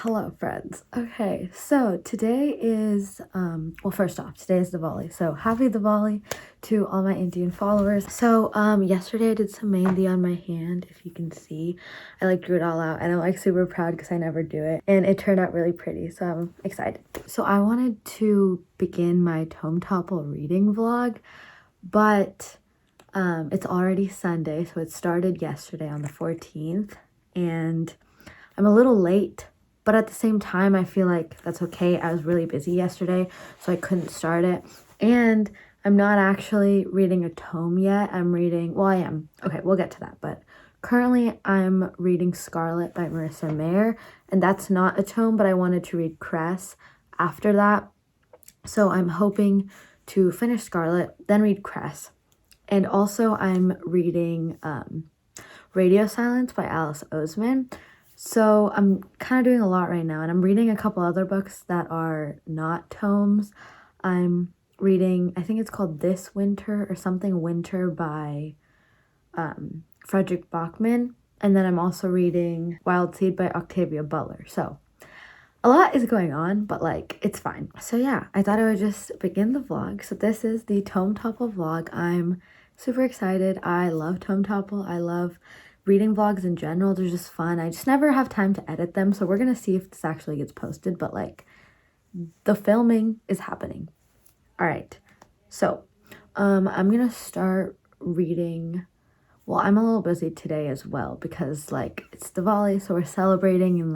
Hello friends. Okay, so today is well, first off, today is Diwali, so happy Diwali to all my Indian followers. So yesterday I did some mehndi on my hand. If you can see, I drew it all out, and I'm super proud because I never do it, and it turned out really pretty, so I'm excited. So I wanted to begin my Tome Topple reading vlog, but it's already Sunday, so it started yesterday on the 14th, and I'm a little late. But at the same time, I feel like that's okay. I was really busy yesterday, so I couldn't start it. And I'm not actually reading a tome yet. I'm reading, well, I am. Okay, we'll get to that. But currently, I'm reading Scarlet by Marissa Mayer. And that's not a tome, but I wanted to read Cress after that. So I'm hoping to finish Scarlet, then read Cress. And also, I'm reading Radio Silence by Alice Oseman. So I'm kind of doing a lot right now, and I'm reading a couple other books that are not tomes. I'm reading, I think it's called This Winter or something Winter by Frederick Bachman. And then I'm also reading Wild Seed by Octavia Butler. So a lot is going on, but it's fine. So yeah, I thought I would just begin the vlog. So this is the Tome Topple vlog. I'm super excited. I love Tome Topple. I love reading vlogs in general. They're just fun. I just never have time to edit them, so we're gonna see if this actually gets posted, but the filming is happening. All right, so I'm gonna start reading. Well, I'm a little busy today as well because it's Diwali, so we're celebrating, and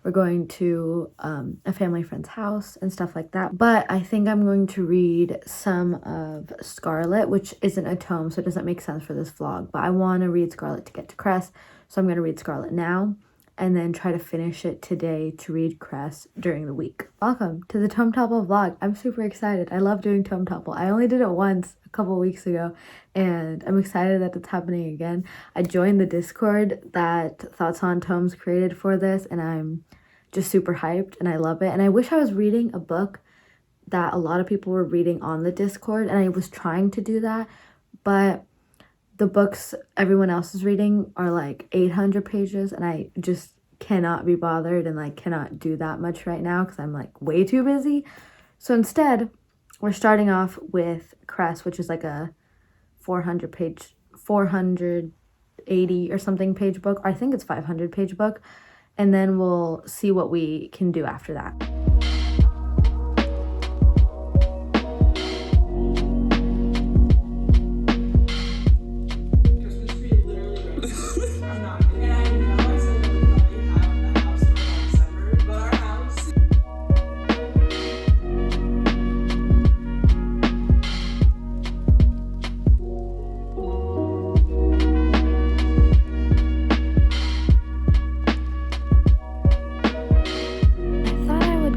we're going to a family friend's house and stuff like that. But I think I'm going to read some of Scarlet, which isn't a tome, so it doesn't make sense for this vlog. But I want to read Scarlet to get to Cress, so I'm going to read Scarlet now and then try to finish it today to read Cress during the week. Welcome to the Tome Topple vlog. I'm super excited. I love doing Tome Topple. I only did it once a couple weeks ago, and I'm excited that it's happening again. I joined the Discord that Thoughts on Tomes created for this, and I'm just super hyped, and I love it. And I wish I was reading a book that a lot of people were reading on the Discord, and I was trying to do that, but the books everyone else is reading are 800 pages, and I just cannot be bothered and cannot do that much right now because I'm way too busy. So instead, we're starting off with Cress, which is a 480 or something page book. I think it's 500 page book, and then we'll see what we can do after that.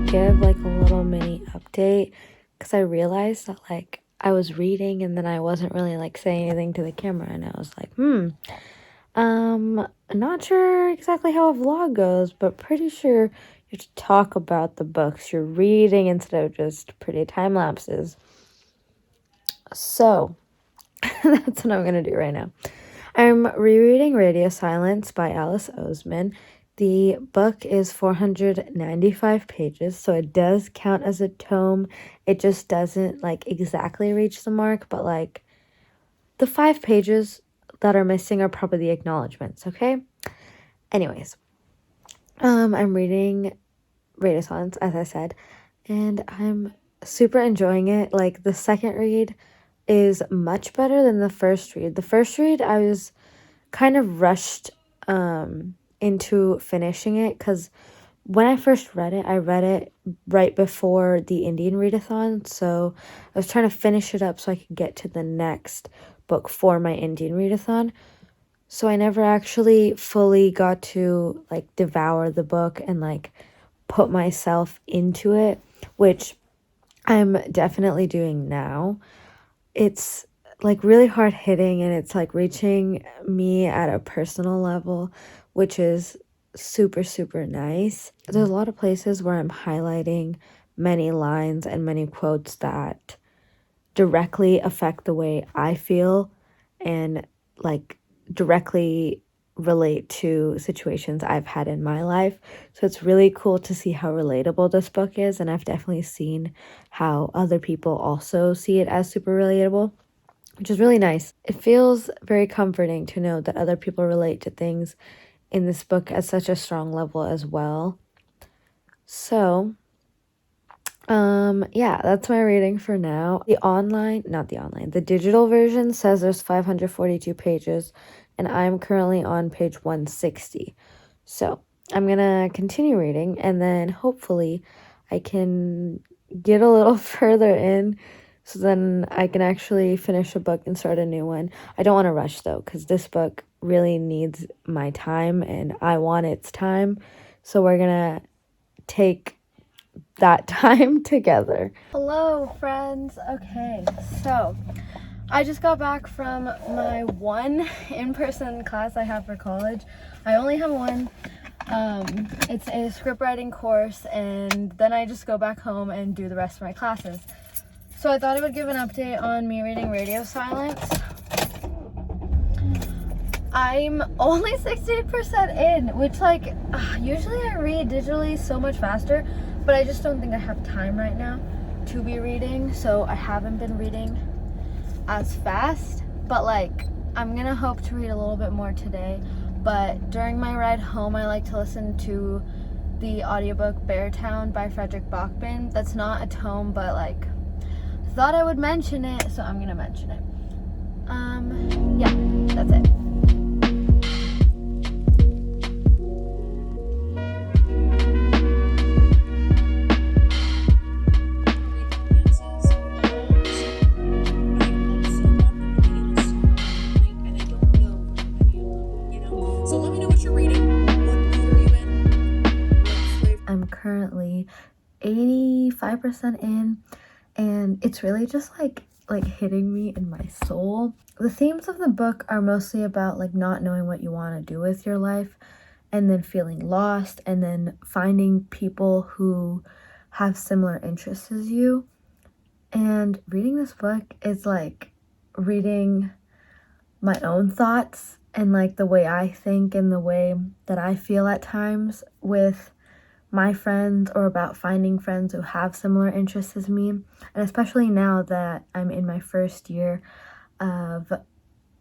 Give a little mini update because I realized that I was reading and then I wasn't really saying anything to the camera, and I was not sure exactly how a vlog goes, but pretty sure you have to talk about the books you're reading instead of just pretty time lapses. So that's what I'm gonna do right now. I'm rereading Radio Silence by Alice Oseman. The book is 495 pages, so it does count as a tome. It just doesn't exactly reach the mark, but the 5 pages that are missing are probably the acknowledgements, okay? Anyways, I'm reading Radio Silence, as I said, and I'm super enjoying it. The second read is much better than the first read. The first read, I was kind of rushed into finishing it because when I first read it, I read it right before the Indian readathon, so I was trying to finish it up so I could get to the next book for my Indian readathon. So I never actually fully got to devour the book and put myself into it, which I'm definitely doing now. It's really hard hitting, and it's reaching me at a personal level, which is super, super nice. There's a lot of places where I'm highlighting many lines and many quotes that directly affect the way I feel and directly relate to situations I've had in my life. So it's really cool to see how relatable this book is, and I've definitely seen how other people also see it as super relatable, which is really nice. It feels very comforting to know that other people relate to things in this book at such a strong level as well. So yeah, that's my reading for now. The digital version says there's 542 pages, and I'm currently on page 160. So I'm gonna continue reading, and then hopefully I can get a little further in, so then I can actually finish a book and start a new one. I don't want to rush though, because this book really needs my time, and I want its time. So we're gonna take that time together. Hello, friends. Okay, so I just got back from my one in-person class I have for college. I only have one. It's a script writing course, and then I just go back home and do the rest of my classes. So I thought I would give an update on me reading Radio Silence. I'm only 68% in, which usually I read digitally so much faster, but I just don't think I have time right now to be reading, so I haven't been reading as fast, but I'm gonna hope to read a little bit more today. But during my ride home, I like to listen to the audiobook Beartown by Frederick Bachman. That's not a tome, but thought I would mention it, so I'm gonna mention it. Yeah, that's it. I'm currently 85% in, and it's really just like hitting me in my soul. The themes of the book are mostly about not knowing what you want to do with your life, and then feeling lost, and then finding people who have similar interests as you. And reading this book is reading my own thoughts and the way I think and the way that I feel at times with my friends, or about finding friends who have similar interests as me. And especially now that I'm in my first year of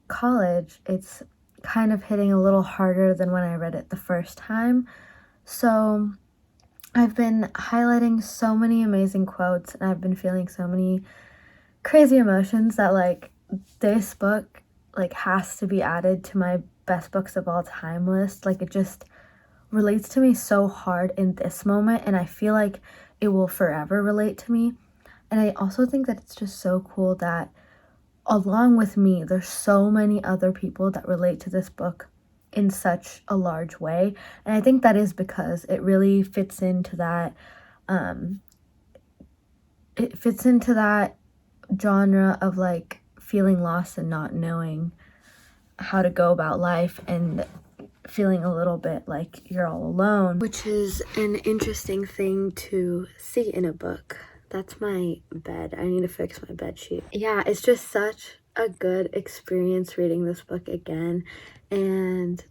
college, it's kind of hitting a little harder than when I read it the first time. So I've been highlighting so many amazing quotes, and I've been feeling so many crazy emotions that this book has to be added to my best books of all time list. It just relates to me so hard in this moment, and I feel like it will forever relate to me. And I also think that it's just so cool that along with me, there's so many other people that relate to this book in such a large way. And I think that is because it really fits into that genre of feeling lost and not knowing how to go about life, and feeling a little bit like you're all alone, which is an interesting thing to see in a book. That's my bed. I need to fix my bed sheet. Yeah, it's just such a good experience reading this book again, and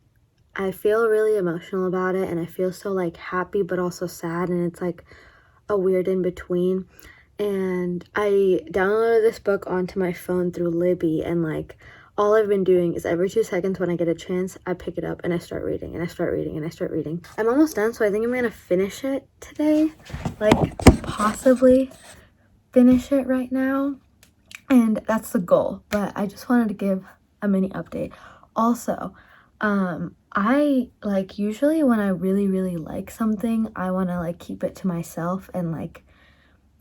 I feel really emotional about it, and I feel so happy but also sad, and it's a weird in between. And I downloaded this book onto my phone through Libby, and all I've been doing is every 2 seconds when I get a chance, I pick it up and I start reading, and I start reading, and I start reading. I'm almost done, so I think I'm gonna finish it today. Possibly finish it right now. And that's the goal. But I just wanted to give a mini update. Also, I usually when I really, really like something, I wanna keep it to myself and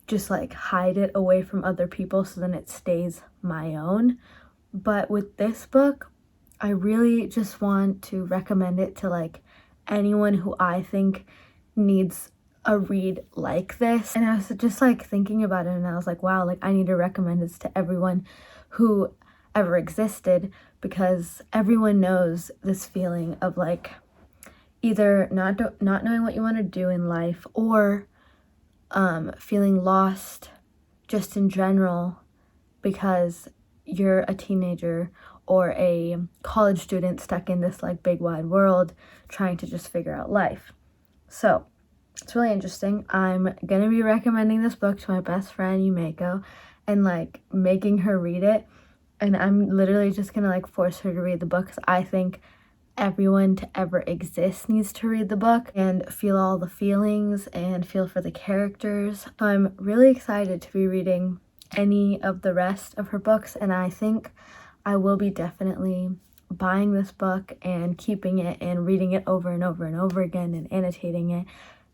just hide it away from other people, so then it stays my own. But with this book, I really just want to recommend it to anyone who I think needs a read like this. And I was just thinking about it, and I was wow, I need to recommend this to everyone who ever existed, because everyone knows this feeling of either not knowing what you want to do in life, or feeling lost just in general because you're a teenager, or a college student stuck in this like big wide world trying to just figure out life. So it's really interesting. I'm gonna be recommending this book to my best friend Yumeko and like making her read it, and I'm literally just gonna like force her to read the book because I think everyone to ever exist needs to read the book and feel all the feelings and feel for the characters. So I'm really excited to be reading any of the rest of her books, and I think I will be definitely buying this book and keeping it and reading it over and over and over again and annotating it.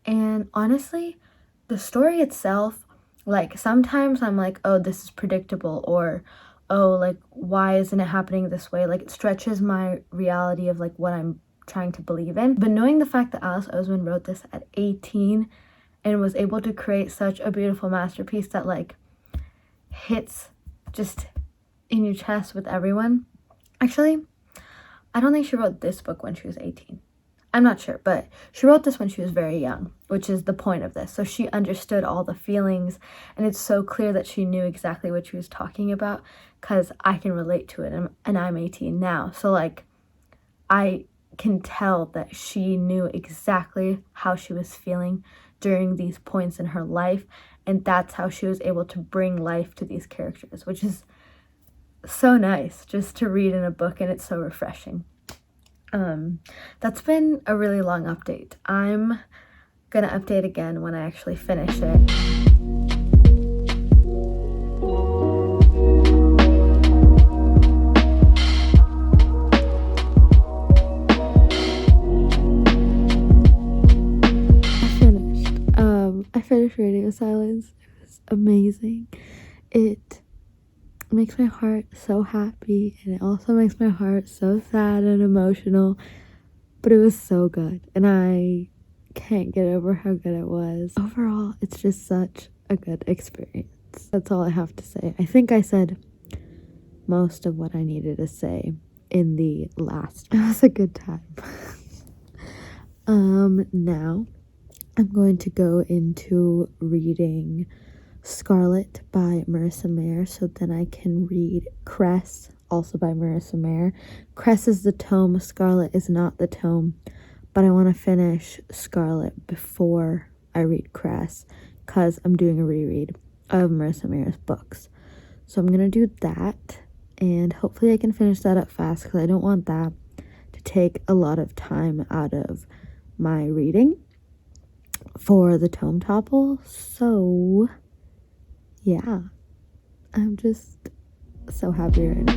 And honestly, the story itself, like sometimes I'm like, oh, this is predictable, or oh, like why isn't it happening this way? Like it stretches my reality of like what I'm trying to believe in. But knowing the fact that Alice Oseman wrote this at 18 and was able to create such a beautiful masterpiece that like hits just in your chest with everyone. Actually, I don't think she wrote this book when she was 18. I'm not sure, but she wrote this when she was very young, which is the point of this. So she understood all the feelings, and it's so clear that she knew exactly what she was talking about because I can relate to it, and I'm 18 now. So like I can tell that she knew exactly how she was feeling during these points in her life, and that's how she was able to bring life to these characters, which is so nice just to read in a book, and it's so refreshing. That's been a really long update. I'm gonna update again when I actually finish it. I finished Radio Silence. It was amazing. It makes my heart so happy, and it also makes my heart so sad and emotional, but it was so good, and I can't get over how good it was. Overall, it's just such a good experience. That's all I have to say. I think I said most of what I needed to say in the last. It was a good time. Now I'm going to go into reading Scarlet by Marissa Mayer, so then I can read Cress, also by Marissa Mayer. Cress is the tome, Scarlet is not the tome, but I want to finish Scarlet before I read Cress because I'm doing a reread of Marissa Mayer's books. So I'm going to do that, and hopefully I can finish that up fast because I don't want that to take a lot of time out of my reading for the Tome Topple. So yeah, I'm just so happy right now.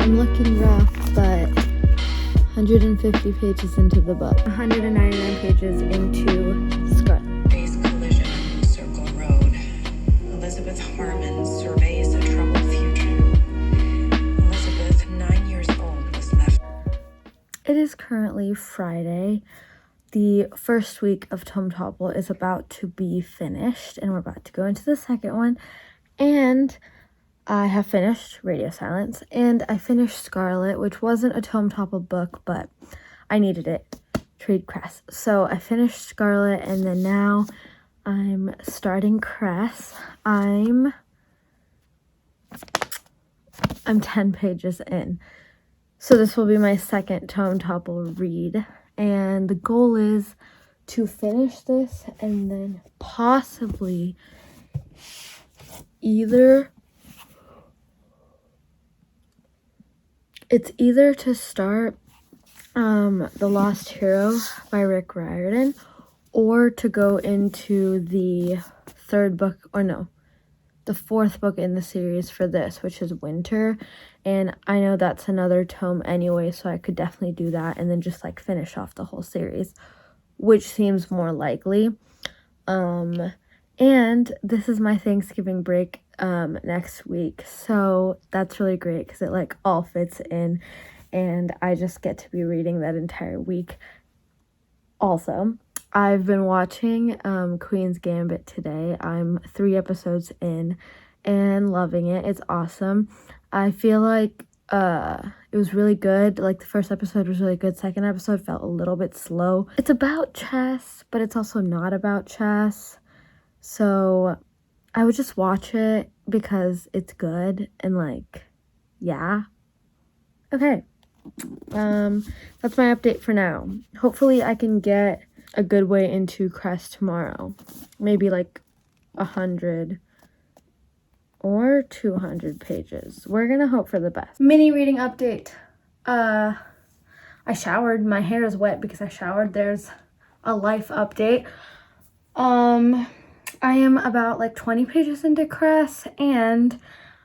I'm looking rough, but 150 pages into the book. 199 pages into Scarlet. Face collision on Circle Road. Elizabeth Harmon surveys a troubled future. Elizabeth, 9 years old, was left. It is currently Friday. The first week of Tome Topple is about to be finished, and we're about to go into the second one. And I have finished Radio Silence, and I finished Scarlet, which wasn't a Tome Topple book, but I needed it to read Cress. So I finished Scarlet, and then now I'm starting Cress. I'm 10 pages in. So this will be my second Tome Topple read, and the goal is to finish this and then possibly either to start The Lost Hero by Rick Riordan, or to go into the the fourth book in the series for this, which is Winter. And I know that's another tome anyway, so I could definitely do that and then just like finish off the whole series, which seems more likely. And this is my Thanksgiving break next week, so that's really great because it like all fits in, and I just get to be reading that entire week. Also, I've been watching Queen's Gambit today. I'm 3 episodes in and loving it. It's awesome. I feel like it was really good. Like, the first episode was really good. Second episode felt a little bit slow. It's about chess, but it's also not about chess. So I would just watch it because it's good and, like, yeah. Okay. That's my update for now. Hopefully I can get a good way into Crest tomorrow. Maybe like 100 or 200 pages. We're gonna hope for the best. Mini reading update. I showered. My hair is wet because I showered. There's a life update. I am about like 20 pages into Crest, and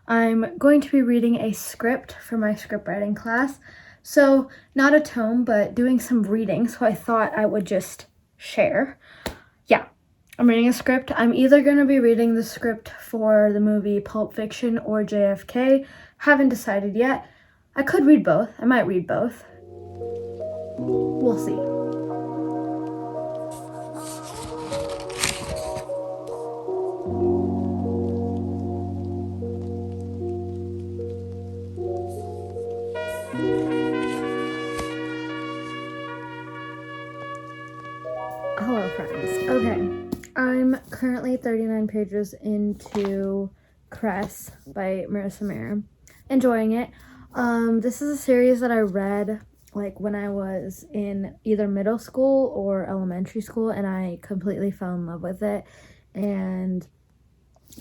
I'm going to be reading a script for my script writing class. So not a tome, but doing some reading. So I thought I would just share. Yeah, I'm reading a script. I'm either going to be reading the script for the movie Pulp Fiction or JFK. Haven't decided yet. I could read both. I might read both. We'll see. Hello, friends. Okay, I'm currently 39 pages into Cress by Marissa Mayer. Enjoying it. This is a series that I read like when I was in either middle school or elementary school, and I completely fell in love with it. And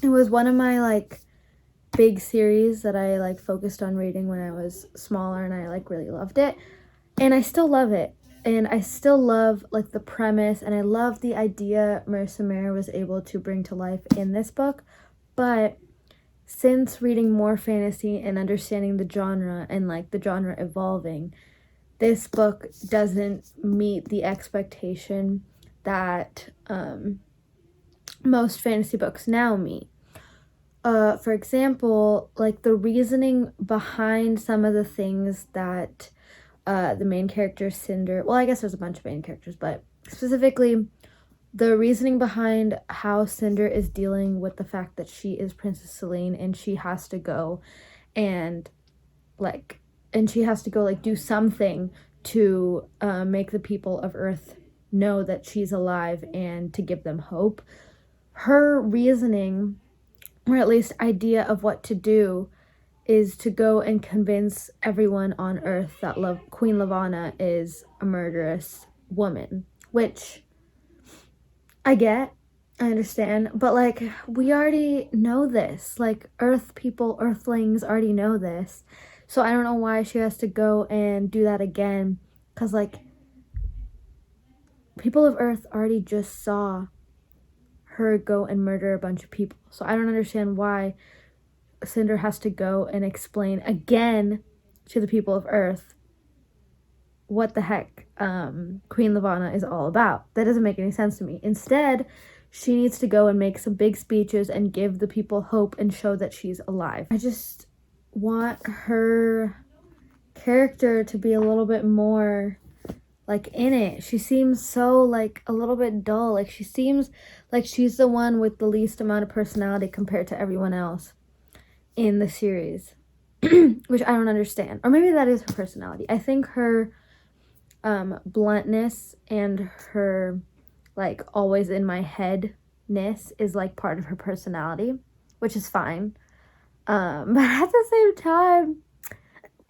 it was one of my like big series that I like focused on reading when I was smaller, and I like really loved it. And I still love it. And I still love like the premise, and I love the idea Marissa Mayer was able to bring to life in this book. But since reading more fantasy and understanding the genre and like the genre evolving, this book doesn't meet the expectation that most fantasy books now meet. For example, like the reasoning behind some of the things that the main character Cinder, well, I guess there's a bunch of main characters, but specifically the reasoning behind how Cinder is dealing with the fact that she is Princess Celine, and she has to go and do something to make the people of Earth know that she's alive and to give them hope. Her reasoning, or at least idea of what to do, is to go and convince everyone on Earth that Queen Lavanna is a murderous woman, which I get, I understand, but like, we already know this. Like, Earthlings already know this. So I don't know why she has to go and do that again, because like, people of Earth already just saw her go and murder a bunch of people. So I don't understand why Cinder has to go and explain again to the people of Earth what the heck Queen Lavanna is all about. That doesn't make any sense to me. Instead, she needs to go and make some big speeches and give the people hope and show that she's alive. I just want her character to be a little bit more like in it. She seems so like a little bit dull. Like, she seems like she's the one with the least amount of personality compared to everyone else in the series, which I don't understand. Or maybe that is her personality. I think her bluntness and her like always in my headness is like part of her personality, which is fine. But at the same time,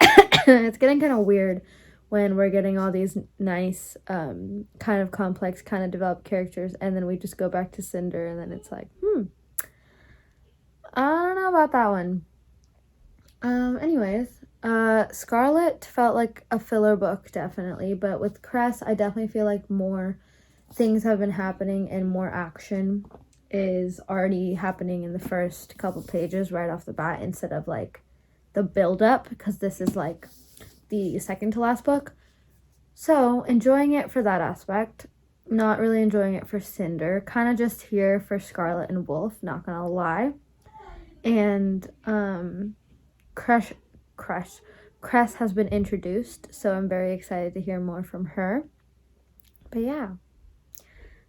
it's getting kind of weird when we're getting all these nice, kind of complex, kind of developed characters, and then we just go back to Cinder, and then it's like, I don't know about that one. Anyways, Scarlet felt like a filler book, definitely, but with Cress, I definitely feel like more things have been happening and more action is already happening in the first couple pages right off the bat, instead of like the build-up, because this is like the second to last book. So enjoying it for that aspect, not really enjoying it for Cinder, kind of just here for Scarlet and Wolf, not gonna lie. And Cress has been introduced, so I'm very excited to hear more from her. But yeah,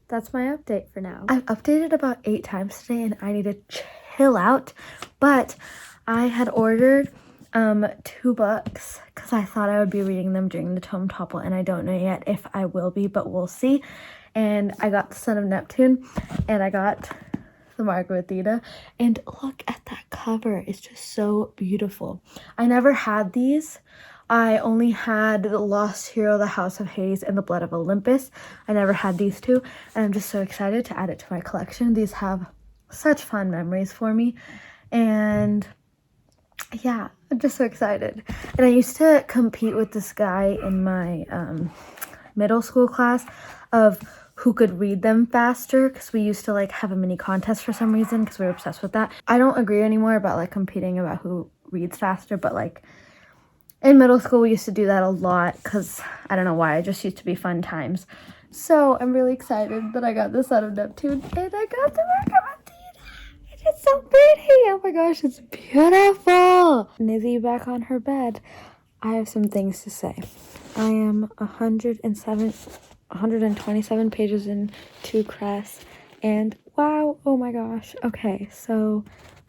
that's my update for now. I've updated about 8 times today, and I need to chill out, but I had ordered 2 books because I thought I would be reading them during the Tome Topple, and I don't know yet if I will be, but we'll see. And I got The Son of Neptune, and I got the Margaretita, and look at that cover. It's just so beautiful. I never had these. I only had The Lost Hero, The House of Hades, and The Blood of Olympus. I never had these 2, and I'm just so excited to add it to my collection. These have such fun memories for me, and yeah, I'm just so excited. And I used to compete with this guy in my middle school class of who could read them faster, because we used to like have a mini contest for some reason because we were obsessed with that. I don't agree anymore about like competing about who reads faster, but like in middle school we used to do that a lot because I don't know why, it just used to be fun times. So I'm really excited that I got The Son of Neptune and I got the Margaretita. It's so pretty. Oh my gosh, it's beautiful. Nidhi back on her bed. I have some things to say. I am 127 pages into Cress, and wow, oh my gosh. Okay, so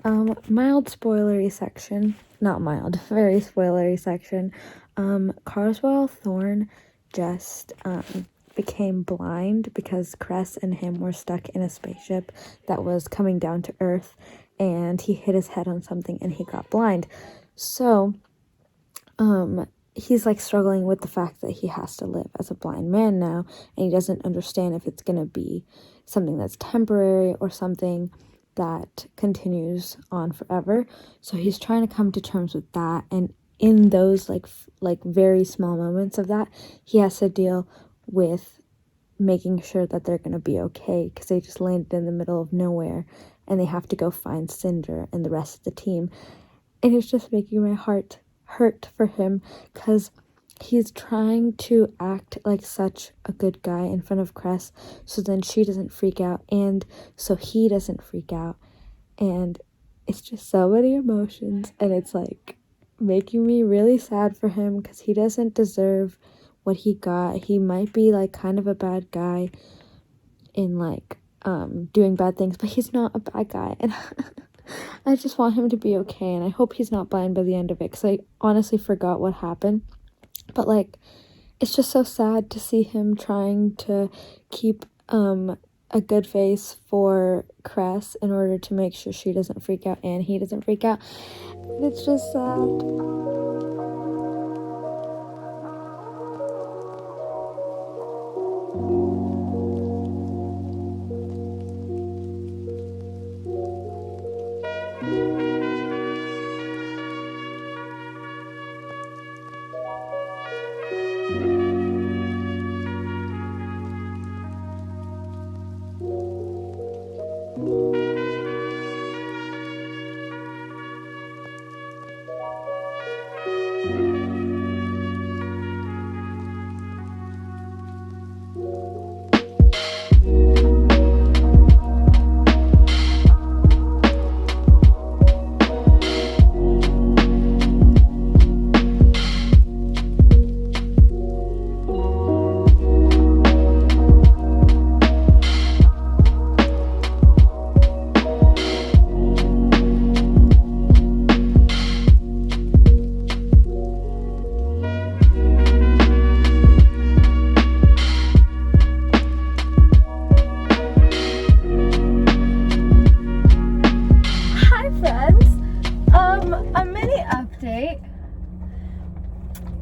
mild spoilery section, not mild, very spoilery section. Carswell Thorne just became blind because Cress and him were stuck in a spaceship that was coming down to Earth, and he hit his head on something and he got blind. So he's like struggling with the fact that he has to live as a blind man now, and he doesn't understand if it's gonna be something that's temporary or something that continues on forever. So he's trying to come to terms with that, and in those like very small moments of that, he has to deal with making sure that they're gonna be okay, because they just landed in the middle of nowhere and they have to go find Cinder and the rest of the team. And it's just making my heart hurt for him, because he's trying to act like such a good guy in front of Cress, so then she doesn't freak out, and so he doesn't freak out, and it's just so many emotions, and it's like making me really sad for him because he doesn't deserve what he got. He might be like kind of a bad guy in like doing bad things, but he's not a bad guy, and I just want him to be okay, and I hope he's not blind by the end of it, because I honestly forgot what happened. But like, it's just so sad to see him trying to keep a good face for Cress in order to make sure she doesn't freak out and he doesn't freak out. It's just sad.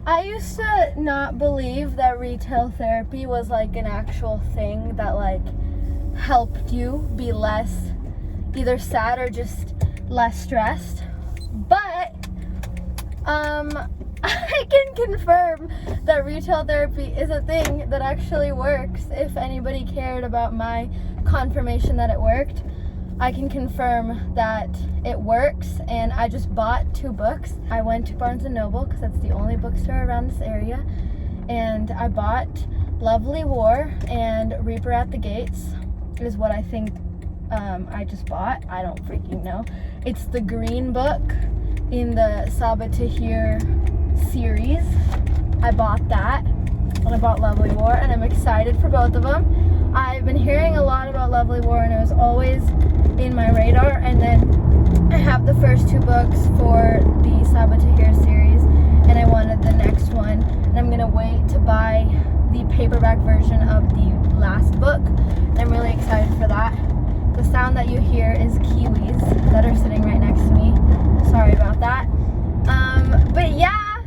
I used to not believe that retail therapy was like an actual thing that like helped you be less either sad or just less stressed. But I can confirm that retail therapy is a thing that actually works. If anybody cared about my confirmation that it worked, I can confirm that it works, and I just bought 2 books. I went to Barnes & Noble because that's the only bookstore around this area, and I bought Lovely War and Reaper at the Gates is what I think I just bought. I don't freaking know. It's the green book in the Saba Tahir series. I bought that, and I bought Lovely War, and I'm excited for both of them. I've been hearing a lot about Lovely War, and it was always in my radar, and then I have the first 2 books for the Saboteur series, and I wanted the next one, and I'm gonna wait to buy the paperback version of the last book, and I'm really excited for that. The sound that you hear is kiwis that are sitting right next to me. Sorry about that. But yeah,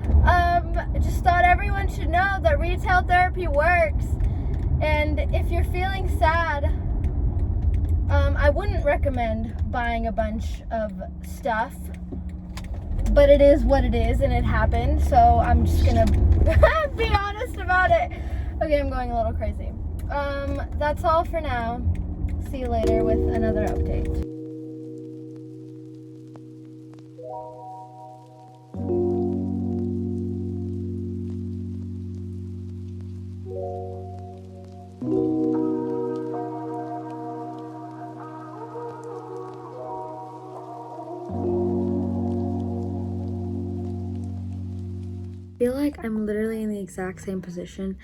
just thought everyone should know that retail therapy works. And if you're feeling sad, I wouldn't recommend buying a bunch of stuff. But it is what it is, and it happened. So I'm just gonna be honest about it. Okay, I'm going a little crazy. That's all for now. See you later with another update. I feel like I'm literally in the exact same position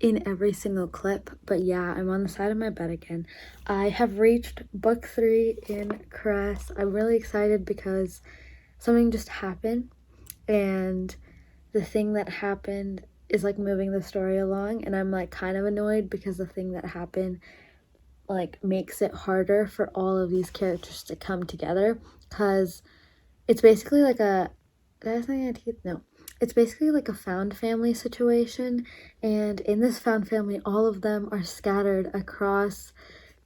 in every single clip, but yeah, I'm on the side of my bed again. I have reached book 3 in Caress. I'm really excited because something just happened, and the thing that happened is like moving the story along, and I'm like kind of annoyed because the thing that happened like makes it harder for all of these characters to come together, because it's basically like a, did I say my teeth? No. It's basically like a found family situation, and in this found family, all of them are scattered across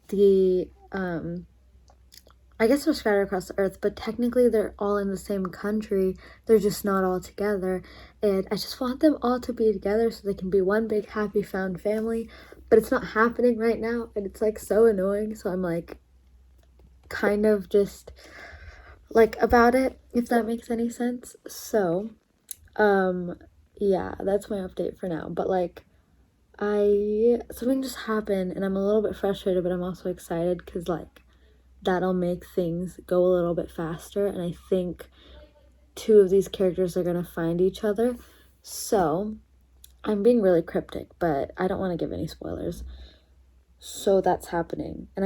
the, I guess they're scattered across the earth, but technically they're all in the same country. They're just not all together, and I just want them all to be together so they can be one big happy found family, but it's not happening right now, and it's like so annoying, so I'm like kind of just like about it, if that makes any sense. So yeah, that's my update for now. But like, something just happened and I'm a little bit frustrated, but I'm also excited because like that'll make things go a little bit faster, and I think 2 of these characters are gonna find each other. So I'm being really cryptic, but I don't want to give any spoilers. So that's happening, and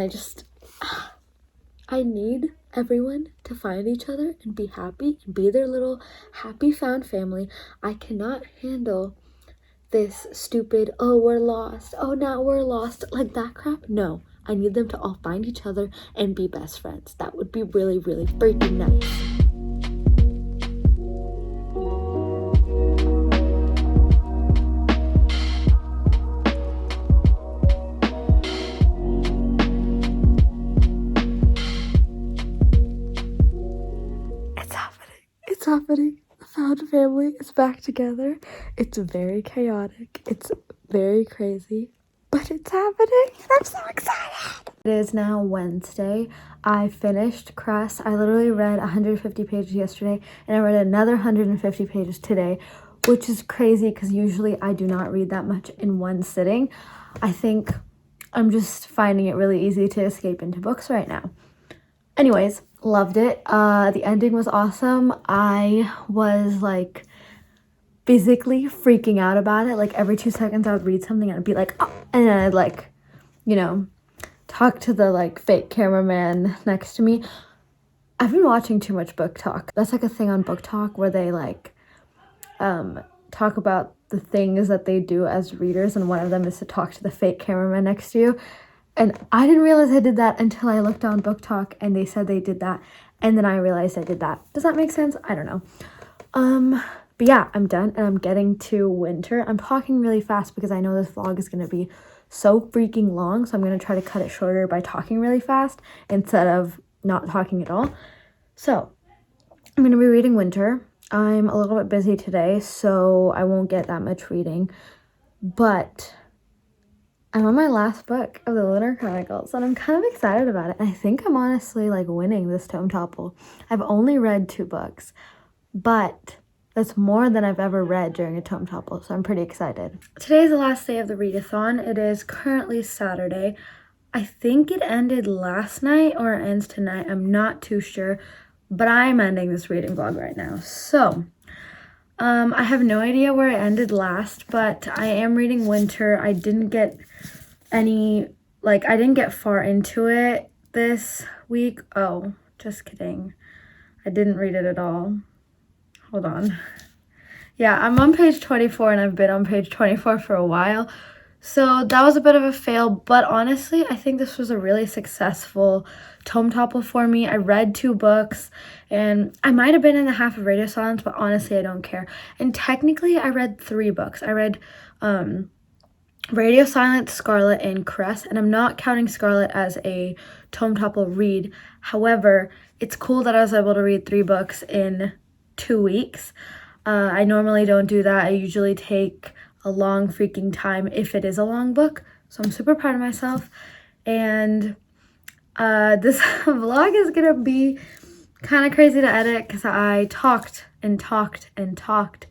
I need everyone to find each other and be happy and be their little happy found family. I cannot handle this stupid, oh, we're lost, oh, now we're lost, like that crap. No, I need them to all find each other and be best friends. That would be really, really freaking nice. It's happening. The found family is back together. It's very chaotic. It's very crazy, but it's happening. I'm so excited. It is now Wednesday. I finished Cress. I literally read 150 pages yesterday, and I read another 150 pages today, which is crazy because usually I do not read that much in one sitting. I think I'm just finding it really easy to escape into books right now. Anyways, loved it. The ending was awesome. I was like physically freaking out about it. Like every 2 seconds I would read something and I'd be like, oh, and then I'd like, you know, talk to the like fake cameraman next to me. I've been watching too much book talk. That's like a thing on book talk where they like talk about the things that they do as readers, and one of them is to talk to the fake cameraman next to you. And I didn't realize I did that until I looked on Book Talk and they said they did that. And then I realized I did that. Does that make sense? I don't know. But yeah, I'm done and I'm getting to winter. I'm talking really fast because I know this vlog is going to be so freaking long. So I'm going to try to cut it shorter by talking really fast instead of not talking at all. So I'm going to be reading Winter. I'm a little bit busy today, so I won't get that much reading. But I'm on my last book of the Lunar Chronicles, and I'm kind of excited about it. I think I'm honestly like winning this Tome Topple. I've only read 2 books, but that's more than I've ever read during a Tome Topple, so I'm pretty excited. Today's the last day of the readathon. It is currently Saturday. I think it ended last night or it ends tonight. I'm not too sure, but I'm ending this reading vlog right now. So I have no idea where it ended last, but I am reading Winter. I didn't get far into it this week, oh, just kidding. I didn't read it at all. Hold on. Yeah, I'm on page 24 and I've been on page 24 for a while. So that was a bit of a fail, but honestly, I think this was a really successful tome topple for me. I read 2 books and I might have been in the half of Radio Silence, but honestly, I don't care. And technically, I read 3 books. I read Radio Silence, Scarlet, and Cress, and I'm not counting Scarlet as a tome topple read. However, it's cool that I was able to read 3 books in 2 weeks. I normally don't do that. I usually take a long freaking time if it is a long book. So I'm super proud of myself. And this vlog is gonna be kind of crazy to edit because I talked and talked and talked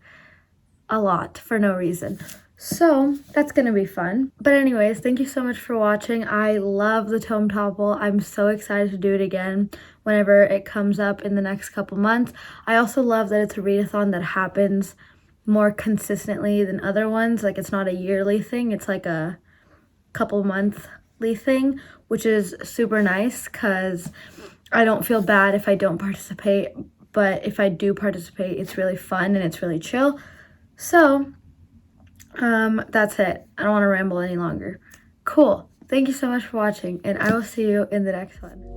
a lot for no reason. So that's gonna be fun. But anyways, thank you so much for watching. I love the tome topple. I'm so excited to do it again whenever it comes up in the next couple months. I also love that it's a readathon that happens more consistently than other ones. Like, it's not a yearly thing, it's like a couple monthly thing, which is super nice because I don't feel bad if I don't participate, but if I do participate, it's really fun and it's really chill. So that's it. I don't want to ramble any longer. Cool. Thank you so much for watching, and I will see you in the next one.